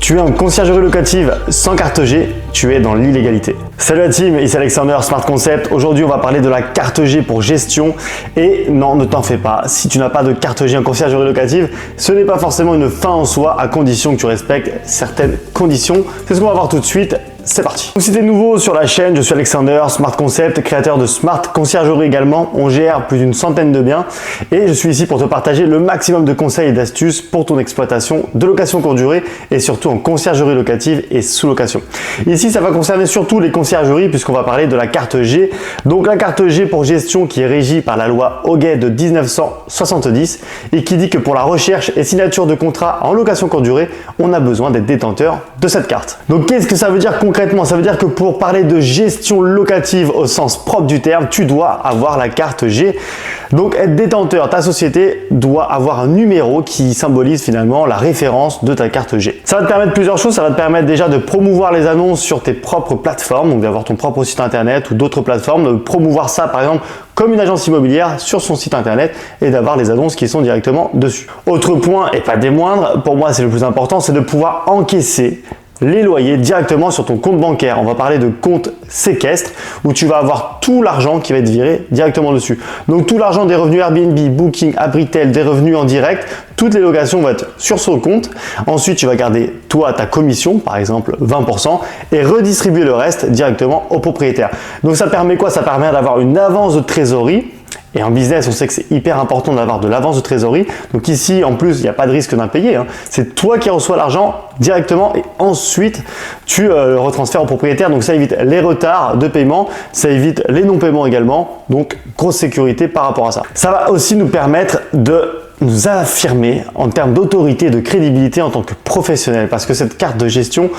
Tu es en conciergerie locative sans carte G, tu es dans l'illégalité. Salut la team, ici Alexander, Smart Concept. Aujourd'hui, on va parler de la carte G pour gestion. Et non, ne t'en fais pas, si tu n'as pas de carte G en conciergerie locative, ce n'est pas forcément une fin en soi, à condition que tu respectes certaines conditions. C'est ce qu'on va voir tout de suite. C'est parti. Donc, si tu es nouveau sur la chaîne, je suis Alexander, Smart Concept, créateur de Smart Conciergerie également. On gère plus d'une centaine de biens et je suis ici pour te partager le maximum de conseils et d'astuces pour ton exploitation de location courte durée et surtout en conciergerie locative et sous-location. Ici, ça va concerner surtout les conciergeries puisqu'on va parler de la carte G. Donc la carte G pour gestion qui est régie par la loi Hoguet de 1970 et qui dit que pour la recherche et signature de contrat en location courte durée, on a besoin d'être détenteur de cette carte. Donc qu'est-ce que ça veut dire concrètement? Ça veut dire que pour parler de gestion locative au sens propre du terme, tu dois avoir la carte G. Donc être détenteur, ta société doit avoir un numéro qui symbolise finalement la référence de ta carte G. Ça va te permettre plusieurs choses. Ça va te permettre déjà de promouvoir les annonces sur tes propres plateformes, donc d'avoir ton propre site internet ou d'autres plateformes, de promouvoir ça par exemple comme une agence immobilière sur son site internet et d'avoir les annonces qui sont directement dessus. Autre point, et pas des moindres, pour moi c'est le plus important, c'est de pouvoir encaisser les loyers directement sur ton compte bancaire. On va parler de compte séquestre où tu vas avoir tout l'argent qui va être viré directement dessus. Donc tout l'argent des revenus Airbnb, Booking, Abritel, des revenus en direct, toutes les locations vont être sur ce compte. Ensuite, tu vas garder toi ta commission, par exemple 20%, et redistribuer le reste directement au propriétaire. Donc ça permet quoi? Ça permet d'avoir une avance de trésorerie. Et en business, on sait que c'est hyper important d'avoir de l'avance de trésorerie. Donc ici, en plus, il n'y a pas de risque d'impayé. C'est toi qui reçois l'argent directement et ensuite, tu le retransfères au propriétaire. Donc ça évite les retards de paiement, ça évite les non-paiements également. Donc grosse sécurité par rapport à ça. Ça va aussi nous permettre de nous affirmer en termes d'autorité et de crédibilité en tant que professionnel parce que cette carte de gestion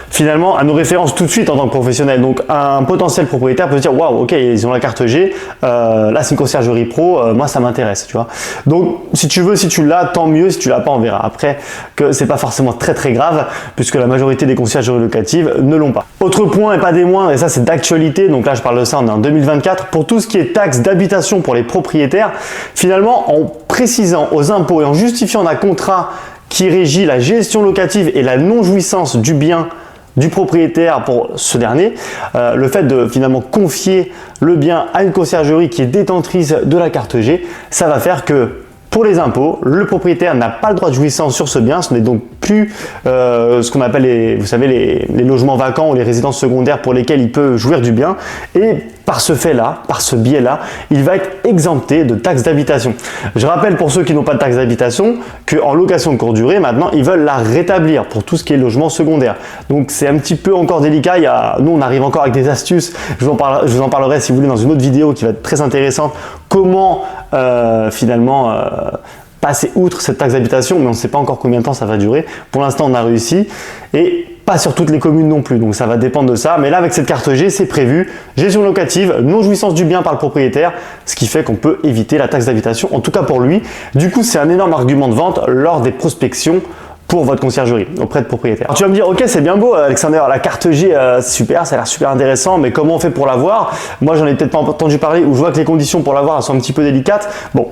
finalement elle nous référence tout de suite en tant que professionnel. Donc un potentiel propriétaire peut se dire waouh, ok, ils ont la carte G, là c'est une conciergerie pro, moi ça m'intéresse, tu vois. Donc si tu veux, si tu l'as, tant mieux. Si tu l'as pas, on verra après que c'est pas forcément très grave puisque la majorité des conciergeries locatives ne l'ont pas. Autre point et pas des moindres, et ça c'est d'actualité, donc là je parle de ça, on est en 2024, pour tout ce qui est taxe d'habitation pour les propriétaires, finalement en précisant aux impôts et en justifiant d'un contrat qui régit la gestion locative et la non-jouissance du bien du propriétaire pour ce dernier, le fait de finalement confier le bien à une conciergerie qui est détentrice de la carte G, ça va faire que pour les impôts, le propriétaire n'a pas le droit de jouissance sur ce bien. Ce n'est donc plus ce qu'on appelle vous savez, les logements vacants ou les résidences secondaires pour lesquelles il peut jouir du bien. Et par ce fait-là, par ce biais-là, il va être exempté de taxe d'habitation. Je rappelle pour ceux qui n'ont pas de taxe d'habitation qu'en location de courte durée, maintenant, ils veulent la rétablir pour tout ce qui est logement secondaire. Donc c'est un petit peu encore délicat. Nous, on arrive encore avec des astuces. Je vous en parlerai si vous voulez dans une autre vidéo qui va être très intéressante. Comment finalement passer outre cette taxe d'habitation, mais on ne sait pas encore combien de temps ça va durer. Pour l'instant, on a réussi et pas sur toutes les communes non plus, donc ça va dépendre de ça. Mais là, avec cette carte G, c'est prévu. Gestion locative, non-jouissance du bien par le propriétaire, ce qui fait qu'on peut éviter la taxe d'habitation, en tout cas pour lui. Du coup, c'est un énorme argument de vente lors des prospections pour votre conciergerie auprès de propriétaires. Alors, tu vas me dire, ok, c'est bien beau Alexander, la carte G, super, ça a l'air super intéressant, mais comment on fait pour l'avoir? Moi, j'en ai peut-être pas entendu parler ou je vois que les conditions pour l'avoir sont un petit peu délicates. Bon,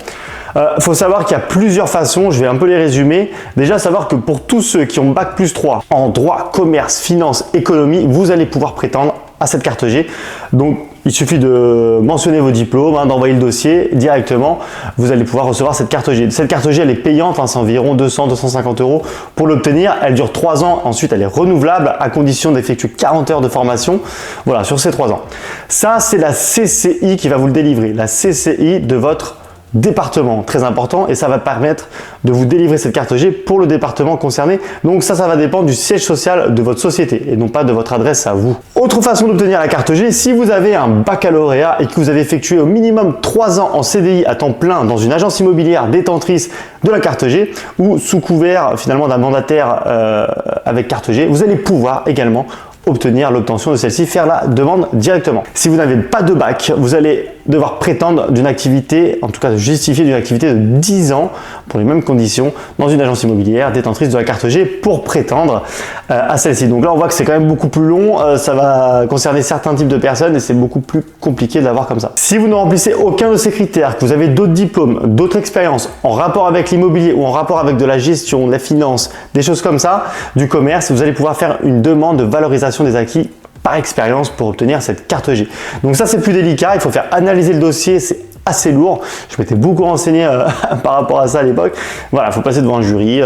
faut savoir qu'il y a plusieurs façons, je vais un peu les résumer. Déjà, savoir que pour tous ceux qui ont Bac+3 en droit, commerce, finance, économie, vous allez pouvoir prétendre à cette carte G. Donc, il suffit de mentionner vos diplômes, d'envoyer le dossier directement. Vous allez pouvoir recevoir cette carte G. Cette carte G, elle est payante, c'est environ 200-250 € pour l'obtenir. Elle dure 3 ans. Ensuite, elle est renouvelable à condition d'effectuer 40 heures de formation. Voilà, sur ces 3 ans. Ça, c'est la CCI qui va vous le délivrer. La CCI de votre département, très important, et ça va permettre de vous délivrer cette carte G pour le département concerné. Donc ça va dépendre du siège social de votre société et non pas de votre adresse à vous. Autre façon d'obtenir la carte G, si vous avez un baccalauréat et que vous avez effectué au minimum 3 ans en CDI à temps plein dans une agence immobilière détentrice de la carte G ou sous couvert finalement d'un mandataire avec carte G, vous allez pouvoir également obtenir l'obtention de celle-ci, faire la demande directement. Si vous n'avez pas de bac, vous allez devoir prétendre d'une activité, en tout cas de justifier d'une activité de 10 ans pour les mêmes conditions dans une agence immobilière détentrice de la carte G pour prétendre à celle-ci. Donc là on voit que c'est quand même beaucoup plus long, ça va concerner certains types de personnes et c'est beaucoup plus compliqué de l'avoir comme ça. Si vous ne remplissez aucun de ces critères, que vous avez d'autres diplômes, d'autres expériences en rapport avec l'immobilier ou en rapport avec de la gestion, de la finance, des choses comme ça, du commerce, vous allez pouvoir faire une demande de valorisation des acquis par expérience pour obtenir cette carte G. Donc ça c'est plus délicat, il faut faire analyser le dossier, c'est assez lourd. Je m'étais beaucoup renseigné par rapport à ça à l'époque. Voilà, il faut passer devant un jury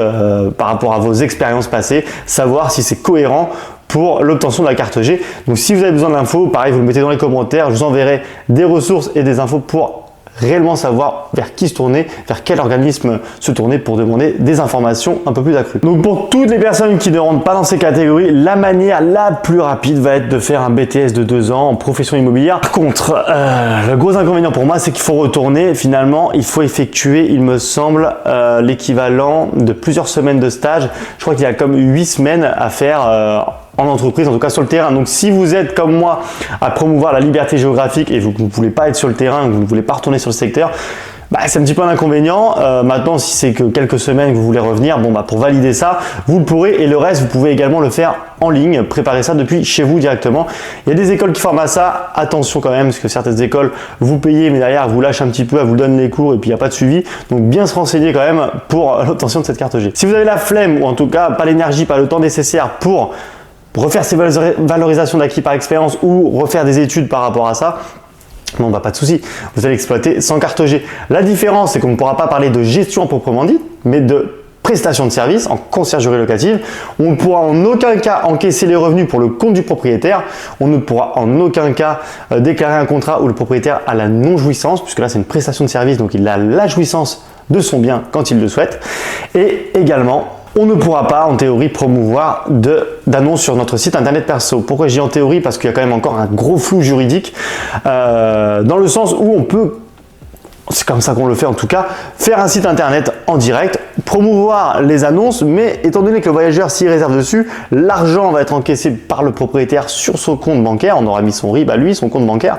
par rapport à vos expériences passées, savoir si c'est cohérent pour l'obtention de la carte G. Donc si vous avez besoin d'infos, pareil, vous le mettez dans les commentaires, je vous enverrai des ressources et des infos pour réellement savoir vers qui se tourner, vers quel organisme se tourner pour demander des informations un peu plus accrues. Donc pour toutes les personnes qui ne rentrent pas dans ces catégories, la manière la plus rapide va être de faire un BTS de 2 ans en profession immobilière. Par contre, le gros inconvénient pour moi, c'est qu'il faut retourner. Finalement, il faut effectuer, il me semble, l'équivalent de plusieurs semaines de stage. Je crois qu'il y a comme 8 semaines à faire en entreprise, en tout cas sur le terrain. Donc si vous êtes comme moi à promouvoir la liberté géographique et vous ne voulez pas être sur le terrain, vous ne voulez pas retourner sur le secteur, c'est un petit peu un inconvénient. Maintenant, si c'est que quelques semaines que vous voulez revenir, pour valider ça, vous le pourrez, et le reste, vous pouvez également le faire en ligne, préparer ça depuis chez vous directement. Il y a des écoles qui forment à ça, attention quand même, parce que certaines écoles, vous payez, mais derrière, vous lâchent un petit peu, elles vous donnent les cours et puis il n'y a pas de suivi. Donc bien se renseigner quand même pour l'obtention de cette carte G. Si vous avez la flemme, ou en tout cas pas l'énergie, pas le temps nécessaire pour refaire ces valorisations d'acquis par expérience ou refaire des études par rapport à ça, pas de souci, vous allez exploiter sans carte G. La différence, c'est qu'on ne pourra pas parler de gestion proprement dite, mais de prestation de service en conciergerie locative. On ne pourra en aucun cas encaisser les revenus pour le compte du propriétaire. On ne pourra en aucun cas déclarer un contrat où le propriétaire a la non-jouissance, puisque là c'est une prestation de service, donc il a la jouissance de son bien quand il le souhaite. Et également, on ne pourra pas, en théorie, promouvoir d'annonces sur notre site internet perso. Pourquoi je dis en théorie? Parce qu'il y a quand même encore un gros flou juridique, dans le sens où on peut, c'est comme ça qu'on le fait en tout cas, faire un site internet en direct, promouvoir les annonces, mais étant donné que le voyageur s'y réserve dessus, l'argent va être encaissé par le propriétaire sur son compte bancaire, on aura mis son RIB à lui, son compte bancaire,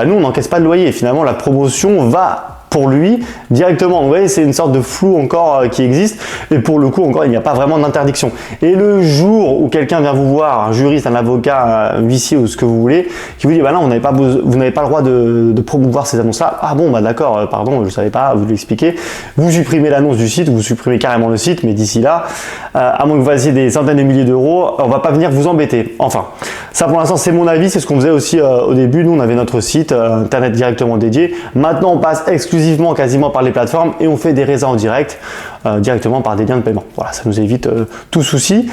nous on n'encaisse pas de loyer, finalement la promotion va pour lui directement. Vous voyez, c'est une sorte de flou encore qui existe, et pour le coup encore il n'y a pas vraiment d'interdiction. Et le jour où quelqu'un vient vous voir, un juriste, un avocat, un huissier ou ce que vous voulez, qui vous dit non, vous n'avez pas le droit de promouvoir ces annonces là, d'accord, pardon, je ne savais pas, vous l'expliquez, vous supprimez l'annonce du site, vous supprimez carrément le site, mais d'ici là, à moins que vous fassiez des centaines de milliers d'euros, on va pas venir vous embêter. Enfin, ça pour l'instant c'est mon avis, c'est ce qu'on faisait aussi au début. Nous on avait notre site internet directement dédié, maintenant on passe exclusivement quasiment par les plateformes et on fait des résas en direct directement par des liens de paiement. Voilà, ça nous évite tout souci.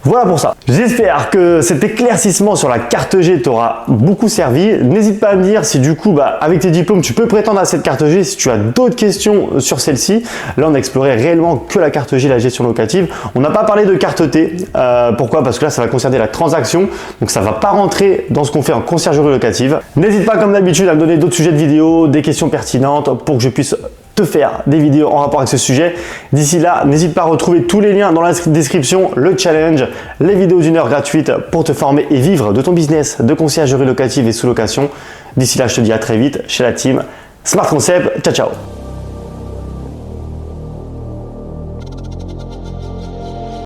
Voilà pour ça. J'espère que cet éclaircissement sur la carte G t'aura beaucoup servi. N'hésite pas à me dire si du coup, avec tes diplômes, tu peux prétendre à cette carte G. Si tu as d'autres questions sur celle-ci, là on a exploré réellement que la carte G, la gestion locative. On n'a pas parlé de carte T. Pourquoi? Parce que là, ça va concerner la transaction. Donc ça ne va pas rentrer dans ce qu'on fait en conciergerie locative. N'hésite pas comme d'habitude à me donner d'autres sujets de vidéos, des questions pertinentes pour que je puisse te faire des vidéos en rapport avec ce sujet. D'ici là, n'hésite pas à retrouver tous les liens dans la description, le challenge, les vidéos d'1 heure gratuites pour te former et vivre de ton business de conciergerie locative et sous location. D'ici là, je te dis à très vite chez la team Smart Concept. Ciao, ciao.